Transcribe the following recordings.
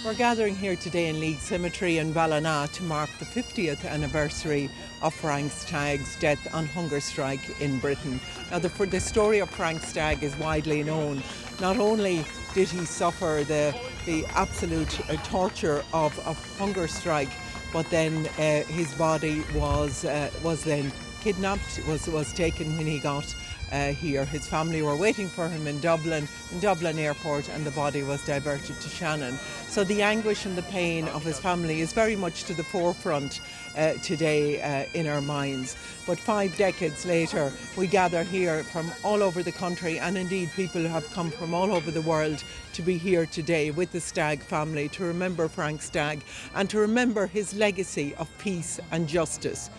We're gathering here today in Leigue Cemetery in Ballina to mark the 50th anniversary of Frank Stagg's death on hunger strike in Britain. Now the story of Frank Stagg is widely known. Not only did he suffer the absolute torture of hunger strike, but then his body was then kidnapped, was taken when he got here. His family were waiting for him in Dublin airport, and the body was diverted to Shannon. So the anguish and the pain of his family is very much to the forefront today in our minds. But 5 decades later, we gather here from all over the country, and indeed people have come from all over the world to be here today with the Stagg family to remember Frank Stagg and to remember his legacy of peace and justice.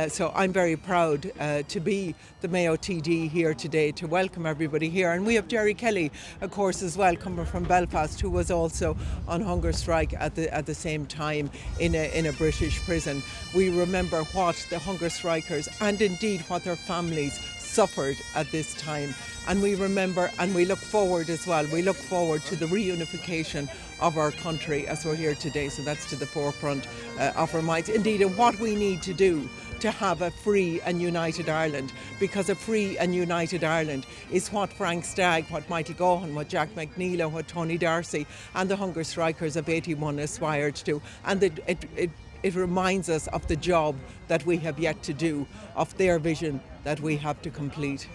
So I'm very proud to be the Mayo TD here today to welcome everybody here. And we have Jerry Kelly, of course, as well, coming from Belfast, who was also on hunger strike at the same time in a British prison. We remember what the hunger strikers and indeed what their families suffered at this time. And we remember and we look forward as well. We look forward to the reunification of our country as we're here today. So that's to the forefront of our minds. Indeed, and what we need to do to have a free and united Ireland, because a free and united Ireland is what Frank Stagg, what Michael Gaughan, what Jack McNeil, what Tony Darcy and the hunger strikers of 81 aspired to. And it reminds us of the job that we have yet to do, of their vision that we have to complete.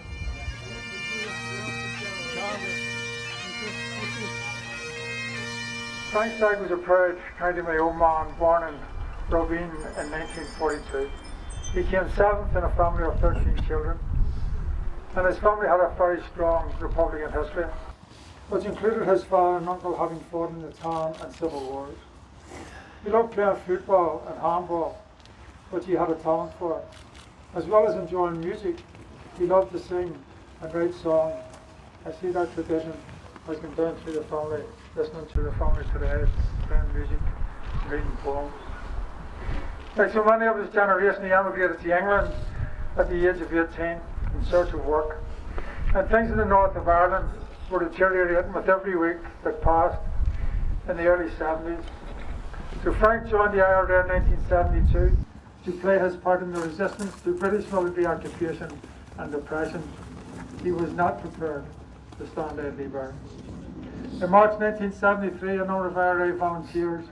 Frank Stagg was a proud County Mayo man born in Robin in 1942. He came 7th in a family of 13 children, and his family had a very strong Republican history, which included his father and uncle having fought in the Town and Civil Wars. He loved playing football and handball, which he had a talent for. As well as enjoying music, he loved to sing and write songs. I see that tradition has been down through the family, listening to the family today, playing music, reading poems. Like so many of his generation, he emigrated to England at the age of 18 in search of work. And things in the north of Ireland were deteriorating with every week that passed in the early 70s. So Frank joined the IRA in 1972 to play his part in the resistance to British military occupation and oppression. He was not prepared to stand idly by. In March 1973, a number of IRA volunteers,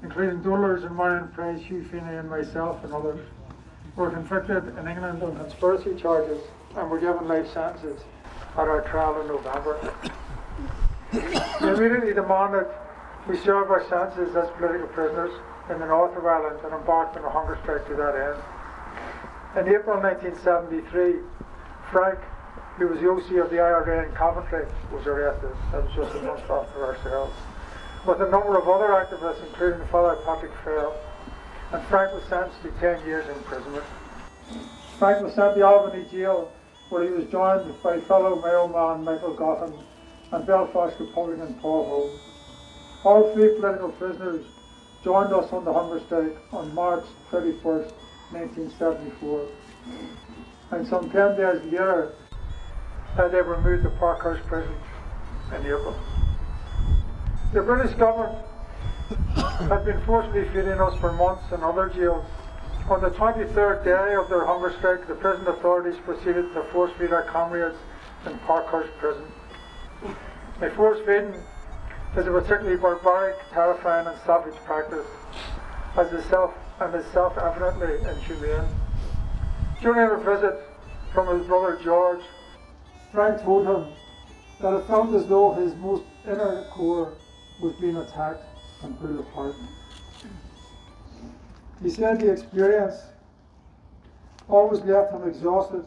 including Dolars and Marion Price, Hugh Féin and myself and others, were convicted in England on conspiracy charges and were given life sentences at our trial in November. We immediately demanded we serve our sentences as political prisoners in the north of Ireland and embarked on a hunger strike to that end. In April 1973, Frank, who was the OC of the IRA in Coventry, was arrested. That was just a month after ourselves, with a number of other activists, including Father Patrick Féin, and Frank was sentenced to 10 years imprisonment. Frank was sent to Albany jail, where he was joined by fellow Mayo man Michael Gaughan and Belfast Republican Paul Holmes. All 3 political prisoners joined us on the hunger strike on March 31st, 1974. And some 10 days later, they were moved to Parkhurst Prison in April. The British government had been forcibly feeding us for months in other jails. On the 23rd day of their hunger strike, the prison authorities proceeded to force feed our comrades in Parkhurst Prison. By force feeding is a particularly barbaric, terrifying and savage practice, as is self-evidently inhumane. During a visit from his brother George, Frank told him that it felt as though his most inner core was being attacked and pulled apart. He said the experience always left him exhausted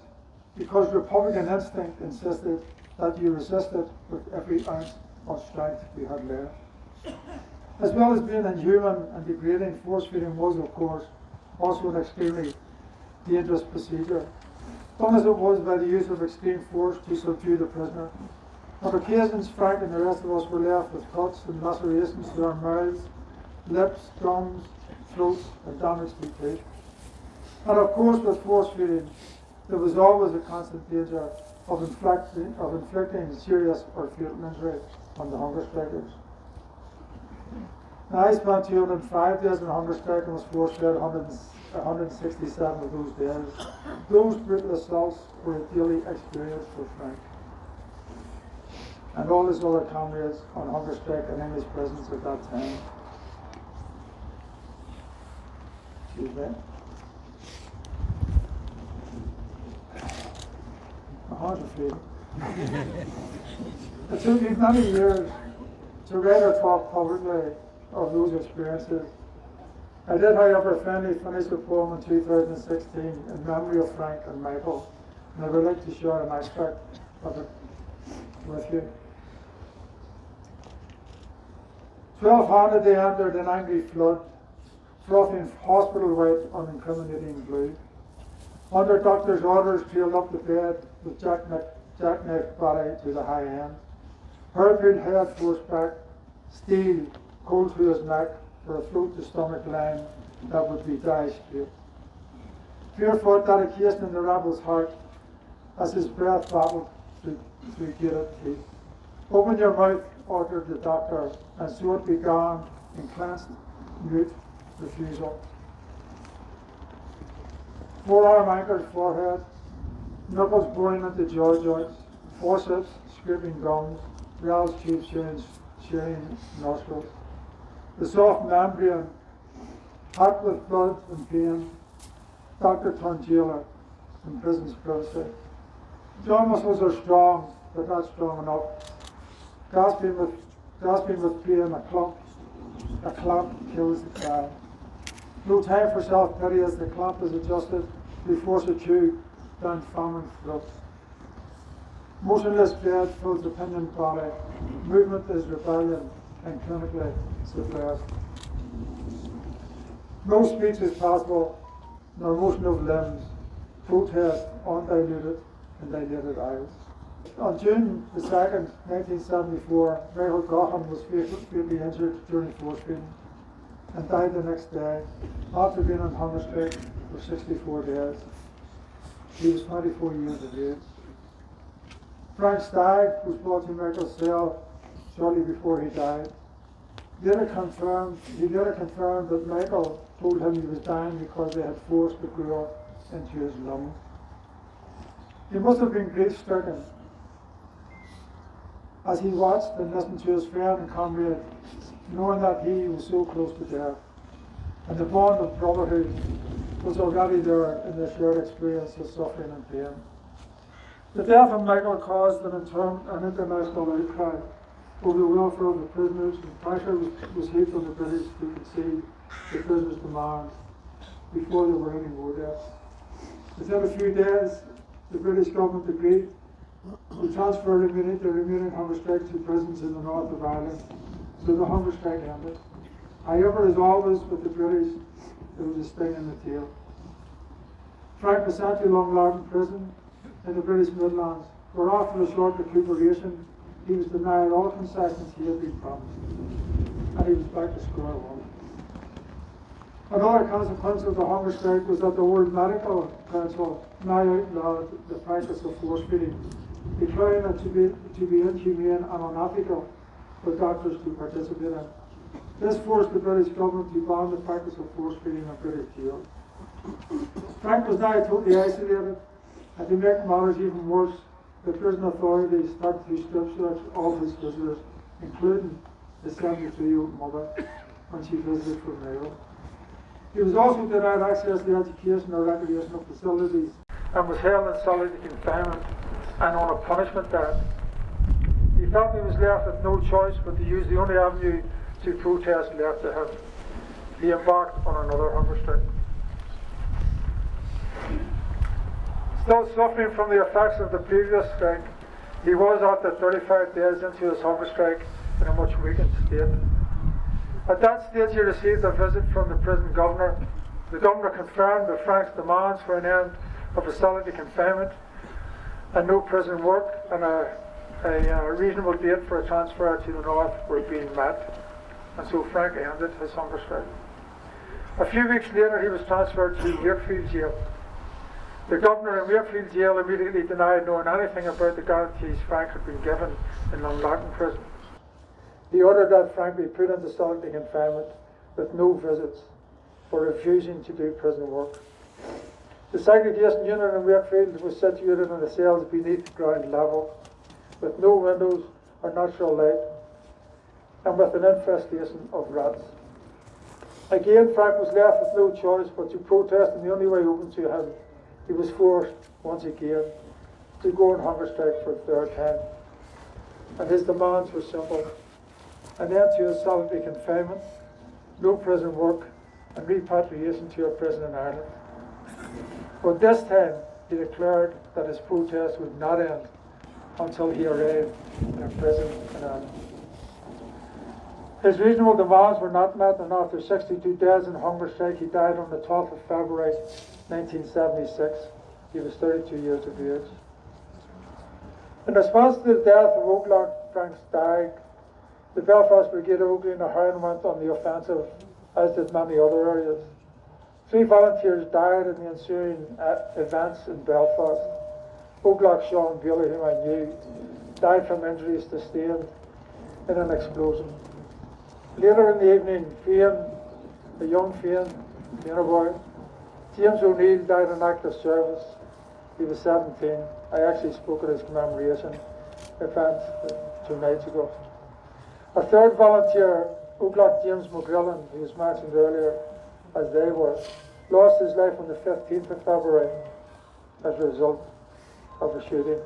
because Republican instinct insisted that you resisted with every ounce of strength you had left. As well as being inhuman and degrading, force feeding was, of course, also an extremely dangerous procedure, done as it was by the use of extreme force to subdue the prisoner. On occasions, Frank and the rest of us were left with cuts and lacerations to our mouths, lips, gums, throats, and damaged teeth. And of course, with force feeding, there was always a constant danger of inflicting serious or fatal injury on the hunger strikers. Now, I spent 205 days in hunger strike and was force fed 167 of those days. Those brutal assaults were a daily experience for Frank and all his other comrades on hunger strike and in his prisons at that time. Excuse me. My heart is beating. It took me many years to write or talk publicly of those experiences. I did, however, finally finish a poem in 2016 in memory of Frank and Michael, and I would like to share an extract of it with you. 1200 they entered an angry flood, frothing hospital white on incriminating blue. Under doctor's orders, peeled up the bed with jackknife body to the high end. Hairpin head forced back, steel cold to his neck for a throat to stomach line that would be dry straight. Fear fought dedication in the rebel's heart as his breath battled through gated teeth. Open your mouth, ordered the doctor, and so it began in clenched, mute refusal. Forearm anchored forehead, knuckles boring into jaw joints, forceps scraping gums, Ral's tube sharing nostrils. The soft membrane, hot with blood and pain, doctor turned jailer in prison's privacy. Jaw muscles are strong, but not strong enough. Gasping with pain, a clamp kills the cry. No time for self-pity as the clamp is adjusted to force a tube down famine throats. Motionless bed fills the pinioned body. Movement is rebellion and clinically suppressed. No speech is possible, nor motion of limbs. Protest undiluted and dilated eyes. On June the 2nd, 1974, Mayo Gaughan was fatally injured during force feeding and died the next day after being on hunger strike for 64 days. He was 24 years of age. Frank Stagg was brought to Michael's cell shortly before he died. He later confirmed that Michael told him he was dying because they had forced the gruel into his lungs. He must have been grief-stricken as he watched and listened to his friend and comrade, knowing that he was so close to death, and the bond of brotherhood was already there in their shared experience of suffering and pain. The death of Michael caused an international outcry over the welfare of the prisoners, and pressure was heaped on the British to concede the prisoners' demands before there were any more deaths. Within a few days, the British government agreed to transfer the remaining hunger strike to prisons in the north of Ireland, so the hunger strike ended. However, as always with the British, there was a sting in the tail. Frank was sent to Óglach prison in the British Midlands, where after a short recuperation, he was denied all concessions he had been promised, and he was back to square one. Another consequence of the hunger strike was that the World Medical Council now outlawed the practice of force feeding, declaring it to be inhumane and unethical for doctors to participate in. This forced the British government to ban the practice of force feeding in British jails. Frank was now totally isolated, and to make matters even worse, the prison authorities started to strip search all his visitors, including his 73-year-old mother, when she visited from Mayo. He was also denied access to education or recreational facilities and was held in solitary confinement and on a punishment bed. He felt he was left with no choice but to use the only avenue to protest left to him. He embarked on another hunger strike. Still suffering from the effects of the previous strike, he was after 35 days into his hunger strike in a much weakened state. At that stage he received a visit from the prison governor. The governor confirmed that Frank's demands for an end of facility confinement and no prison work and a reasonable date for a transfer to the north were being met, and so Frank ended his hunger strike. A few weeks later he was transferred to Wakefield jail. The governor in Wakefield jail immediately denied knowing anything about the guarantees Frank had been given in Óglach prison. He ordered that Frank be put into solitary confinement with no visits for refusing to do prison work. The segregation unit in Wakefield was situated in the cells beneath ground level, with no windows or natural light, and with an infestation of rats. Again, Frank was left with no choice but to protest in the only way open to him. He was forced, once again, to go on hunger strike for a third time. And his demands were simple: an end to his solitary confinement, no prison work, and repatriation to a prison in Ireland. But this time, he declared that his protest would not end until he arrived in a prison in Ireland. His reasonable demands were not met, and after 62 days in hunger strike, he died on the 12th of February 1976. He was 32 years of age. In response to the death of Óglach, Frank Stagg, the Belfast Brigade of Óglach and Hijacking went on the offensive, as did many other areas. 3 volunteers died in the ensuing events in Belfast. Óglach, Sean Bailey, whom I knew, died from injuries sustained in an explosion. Later in the evening, Féin, the young Féin, boy, James O'Neill died in active service. He was 17. I actually spoke at his commemoration event 2 nights ago. A third volunteer, Óglach James McGrillen, who was mentioned earlier, as they were, lost his life on the 15th of February as a result of a shooting.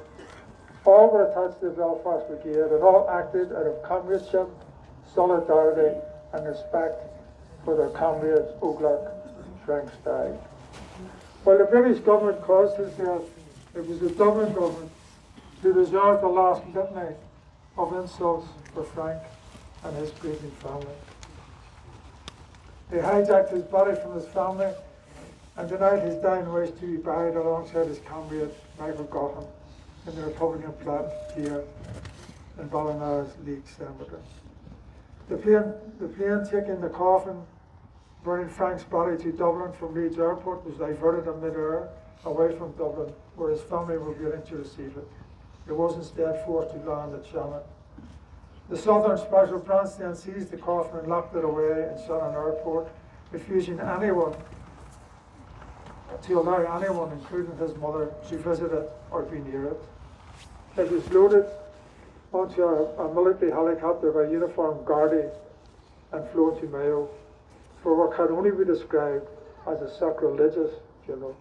All were attached to the Belfast Brigade and all acted out of comradeship, solidarity and respect for their comrades Óglach, Frank Stagg. While the British government caused his death, it was the Dublin government who reserved the last litany of insults for Frank and his grieving family. They hijacked his body from his family and denied his dying wish to be buried alongside his comrade Michael Gaughan in the Republican plot here in Ballina's Leigue cemetery. The plane taking the coffin bringing Frank's body to Dublin from Leeds Airport was diverted in mid-air away from Dublin, where his family were waiting to receive it. It was instead forced to land at Shannon. The Southern Special Branch then seized the coffin and locked it away in Shannon Airport, refusing anyone to allow anyone, including his mother, to visit it or be near it. It was loaded onto a military helicopter by uniformed Gardaí and flown to Mayo for what can only be described as a sacrilegious funeral.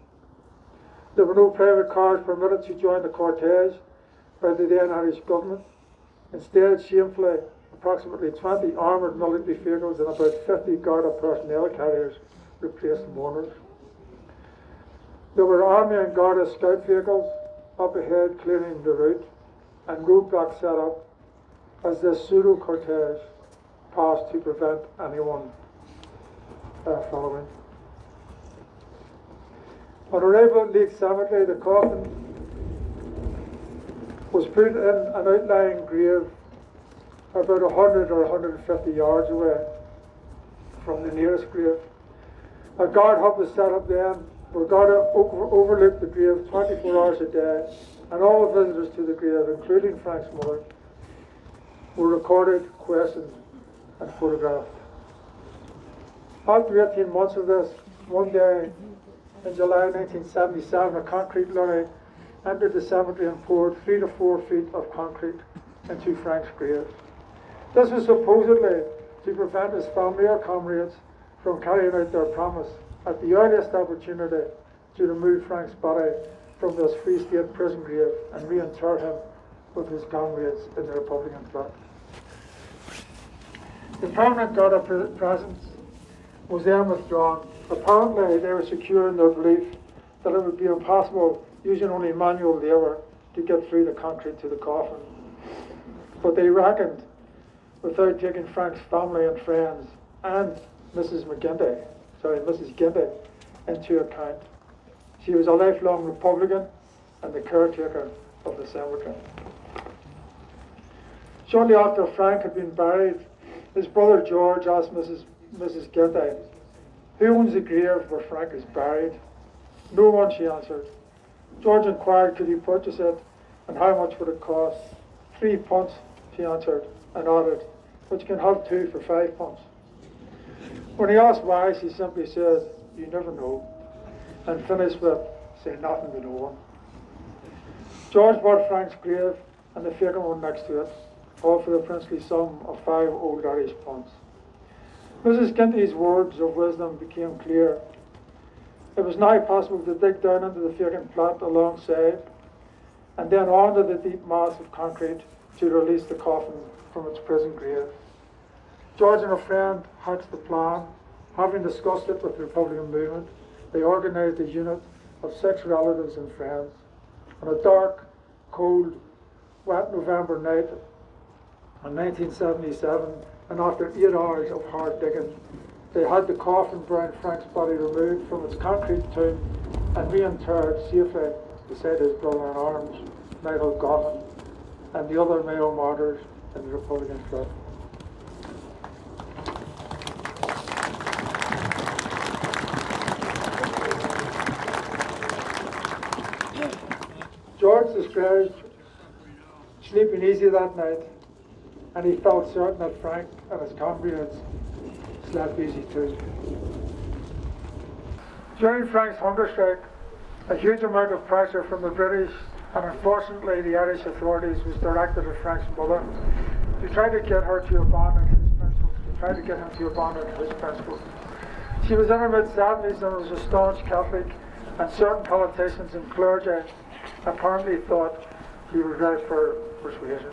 There were no private cars permitted to join the cortege by the then Irish government. Instead, shamefully, approximately 20 armoured military vehicles and about 50 Garda personnel carriers replaced mourners. There were Army and Garda scout vehicles up ahead clearing the route, and roadblocks set up as this pseudo-cortege passed to prevent anyone following. On arrival at Leigue Cemetery, the coffin was put in an outlying grave about 100 or 150 yards away from the nearest grave. A guard hut was set up then, where Garda overlooked the grave 24 hours a day, and all visitors to the grave, including Frank's mother, were recorded, questioned and photographed. After 18 months of this, one day in July 1977, a concrete lorry entered the cemetery and poured 3 to 4 feet of concrete into Frank's grave. This was supposedly to prevent his family or comrades from carrying out their promise at the earliest opportunity to remove Frank's body from this Free State prison grave and reinter him with his comrades in the Republican plot. The permanent Garda presence was then withdrawn. Apparently they were secure in their belief that it would be impossible, using only manual labour, to get through the concrete to the coffin. But they reckoned without taking Frank's family and friends and Mrs. Ginty into account. She was a lifelong Republican and the caretaker of the cemetery. Shortly after Frank had been buried, his brother George asked Mrs. Ginty, "Who owns the grave where Frank is buried?" "No one," she answered. George inquired, could he purchase it and how much would it cost? 3 punts, she answered, and added, but you can have 2 for £5. When he asked why, she simply said, "You never know," and finished with, "Say nothing to no one." George bought Frank's grave and the vacant one next to it, all for the princely sum of 5 old Irish punds. Mrs. Ginty's words of wisdom became clear. It was now possible to dig down into the vacant plot alongside, and then onto the deep mass of concrete to release the coffin from its prison grave. George and a friend hatched the plan. Having discussed it with the Republican movement, they organised a unit of 6 relatives and friends. On a dark, cold, wet November night in 1977, and after 8 hours of hard digging, they had the coffin bearing Frank's body removed from its concrete tomb and reinterred safely beside his brother in arms, Michael Gaughan, and the other Mayo martyrs in the Republican flood. George described sleeping easy that night, and he felt certain that Frank and his comrades slept easy too. During Frank's hunger strike, a huge amount of pressure from the British and unfortunately the Irish authorities was directed at Frank's mother to try to get her to abandon his principles, to try to get him to abandon his principles. She was in her mid-70s and was a staunch Catholic, and certain politicians and clergy apparently thought he was right for persuasion.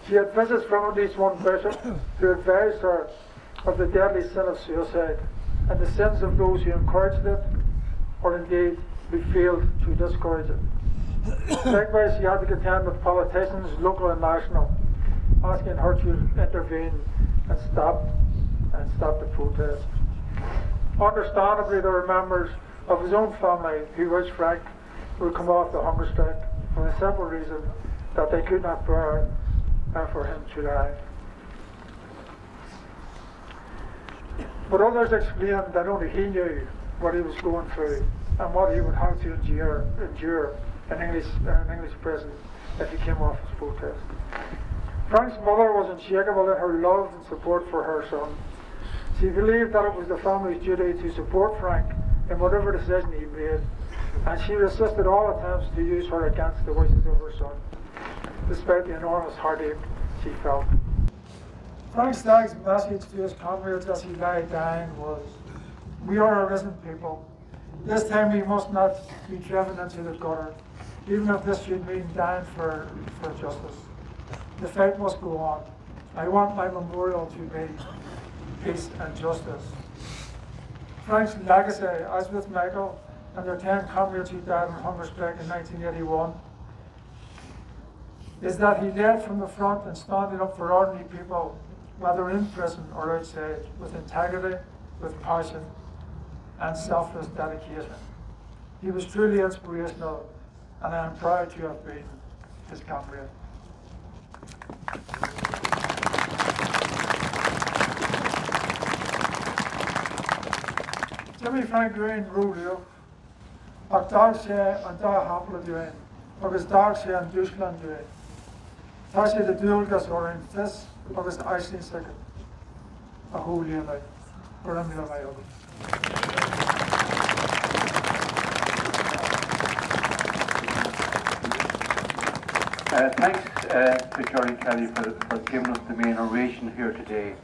She had visits from at least one bishop who advised her of the deadly sin of suicide and the sins of those who encouraged it, or indeed who failed to discourage it. Likewise, she had to contend with politicians, local and national, asking her to intervene and stop the protest. Understandably, there were members of his own family who wished Frank would come off the hunger strike for the simple reason that they could not bear for him to die. But others explained that only he knew what he was going through and what he would have to endure in English prison if he came off his protest. Frank's mother was unshakable in her love and support for her son. She believed that it was the family's duty to support Frank in whatever decision he made, and she resisted all attempts to use her against the wishes of her son, despite the enormous heartache she felt. Frank Stagg's message to his comrades as he lay dying was, "We are a risen people. This time we must not be driven into the gutter, even if this should mean dying for justice. The fight must go on. I want my memorial to be peace and justice." Frank's legacy, as with Michael and their 10 comrades who died on hunger strike in 1981, is that he led from the front and standing up for ordinary people, whether in prison or outside, with integrity, with passion, and selfless dedication. He was truly inspirational, and I am proud to have been his comrade. Jimmy Frank Green rúliú, ach dá sé an dá hapla dúin, agus dá sé an dúslan dúin. Tá sé de dúlgas orin fis, agus aislinn second, a húliú mei, or an mila mei Thanks to Jerry Kelly for giving us the main oration here today.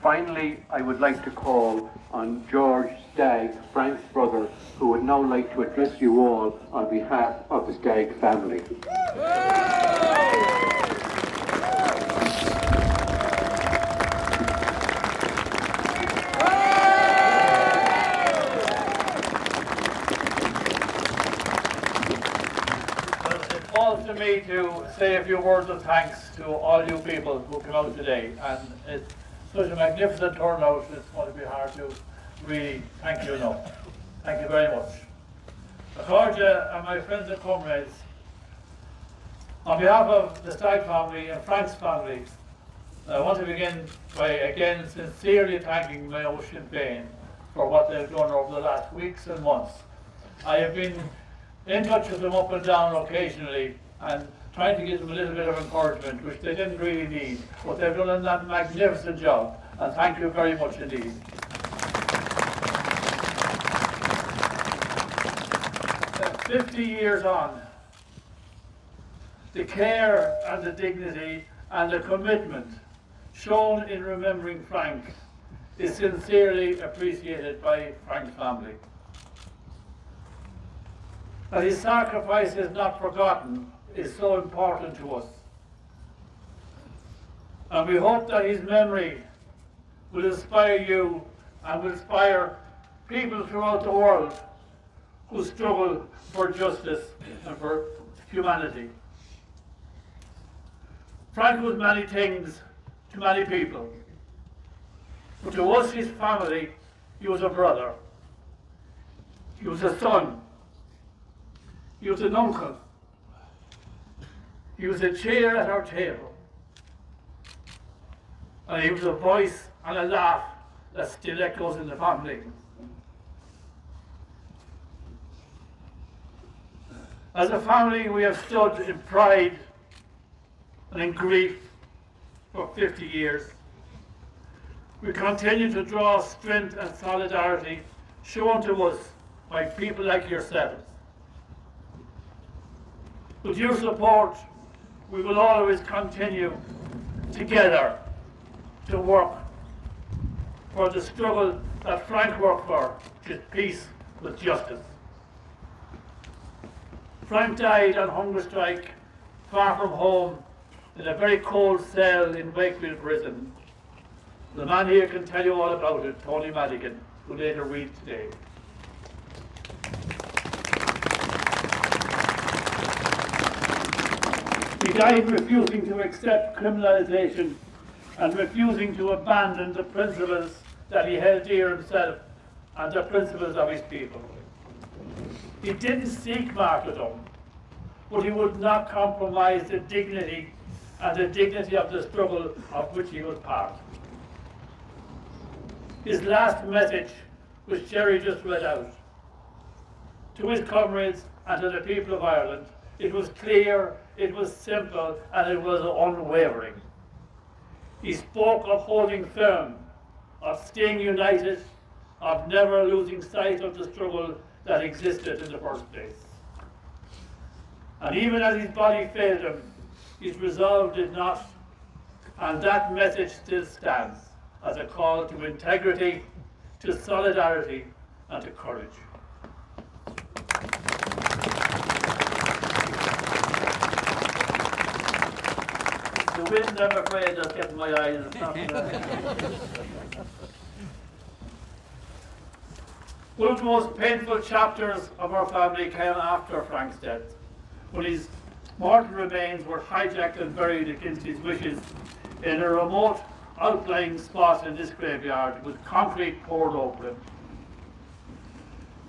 Finally, I would like to call on George Stagg, Frank's brother, who would now like to address you all on behalf of the Stagg family. It falls to me to say a few words of thanks to all you people who came out today, and it's such a magnificent turnout. It's going to be hard to really thank you enough. Thank you very much. Georgia and my friends and comrades, on behalf of the Stagg family and Frank's family, I want to begin by again sincerely thanking Mayo Sinn Féin for what they've done over the last weeks and months. I have been in touch with them up and down occasionally, and trying to give them a little bit of encouragement, which they didn't really need. But they've done a magnificent job, and thank you very much indeed. 50 years on, the care and the dignity and the commitment shown in remembering Frank is sincerely appreciated by Frank's family. That his sacrifice is not forgotten is so important to us. And we hope that his memory will inspire you and will inspire people throughout the world who struggle for justice and for humanity. Frank was many things to many people, but to us, his family, he was a brother, he was a son, he was an uncle, he was a chair at our table, and he was a voice and a laugh that still echoes in the family. As a family, we have stood in pride and in grief for 50 years. We continue to draw strength and solidarity shown to us by people like yourselves. With your support, we will always continue together to work for the struggle that Frank worked for, which is peace with justice. Frank died on hunger strike, far from home, in a very cold cell in Wakefield Prison. The man here can tell you all about it, Tony Madigan, who later read today. He died refusing to accept criminalisation and refusing to abandon the principles that he held dear himself and the principles of his people. He didn't seek martyrdom, but he would not compromise the dignity of the struggle of which he was part. His last message, which Jerry just read out, to his comrades and to the people of Ireland, it was clear, it was simple, and it was unwavering. He spoke of holding firm, of staying united, of never losing sight of the struggle that existed in the first place. And even as his body failed him, his resolve did not, and that message still stands as a call to integrity, to solidarity, and to courage. The wind, I'm afraid, has kept my eyes. One of the most painful chapters of our family came after Frank's death, when his mortal remains were hijacked and buried against his wishes in a remote outlying spot in this graveyard with concrete poured over him.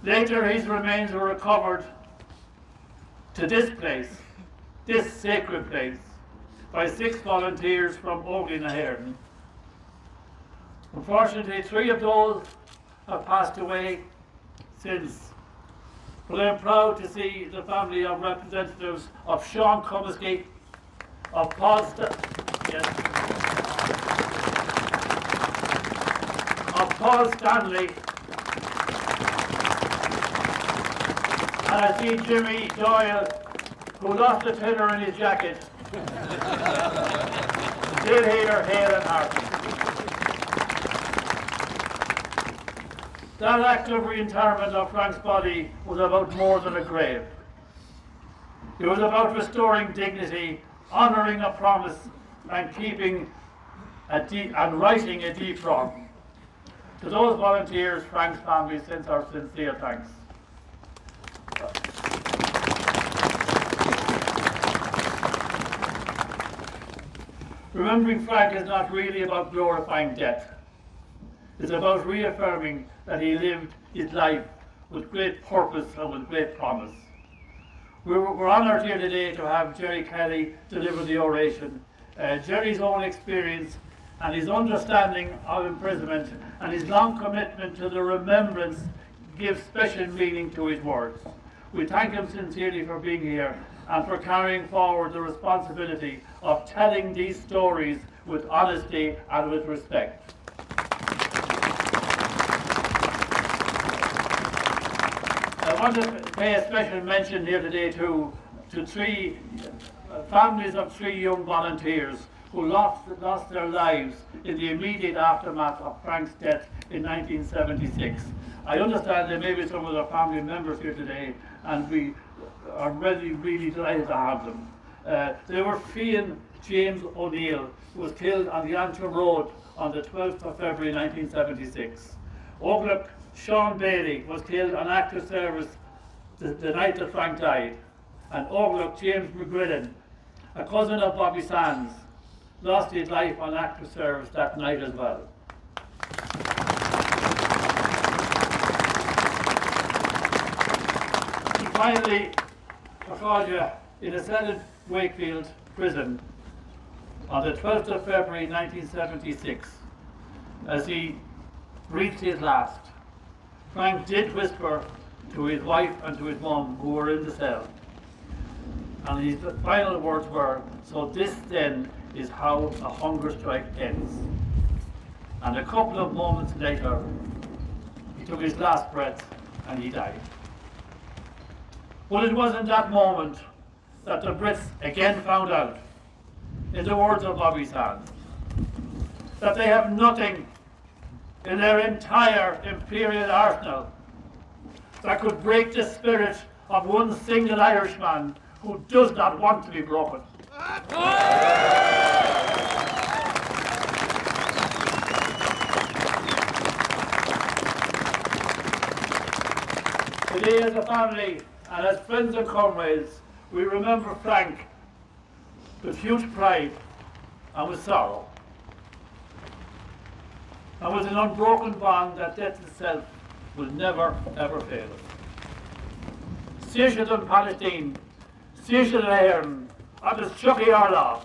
Later his remains were recovered to this place, this sacred place, by 6 volunteers from Óglach. Unfortunately, 3 of those have passed away since. But I am proud to see the family of representatives of Sean Comiskey, of Paul Stanley, and I see Jimmy Doyle, who lost a tenner in his jacket, still here, hale and hearty. That act of reinterment of Frank's body was about more than a grave. It was about restoring dignity, honouring a promise, and righting a deep wrong. To those volunteers, Frank's family sends our sincere thanks. Remembering Frank is not really about glorifying death. It's about reaffirming that he lived his life with great purpose and with great promise. We're honoured here today to have Jerry Kelly deliver the oration. Jerry's own experience and his understanding of imprisonment and his long commitment to the remembrance gives special meaning to his words. We thank him sincerely for being here, and for carrying forward the responsibility of telling these stories with honesty and with respect. I want to pay a special mention here today to three families of three young volunteers who lost their lives in the immediate aftermath of Frank's death in 1976. I understand there may be some of their family members here today, and we are really delighted to have them. They were Féin James O'Neill, who was killed on the Antrim Road on the 12th of February 1976. Óglach Sean Bailey was killed on active service the night that Frank died. And Óglach James McGrillen, a cousin of Bobby Sands, lost his life on active service that night as well. And finally, Óglach in a cell in Wakefield Prison on the 12th of February 1976, as he breathed his last. Frank did whisper to his wife and to his mum, who were in the cell. And his final words were, "So this then is how a hunger strike ends." And a couple of moments later, he took his last breath and he died. But it was in that moment that the Brits again found out, in the words of Bobby Sands, that they have nothing in their entire imperial arsenal that could break the spirit of one single Irishman who does not want to be broken. Today, as a family and as friends and comrades, we remember Frank with huge pride and with sorrow, and with an unbroken bond that death itself will never ever fail us. Saoirse don Palestine, Saoirse don Éireann, agus Chucky Orla.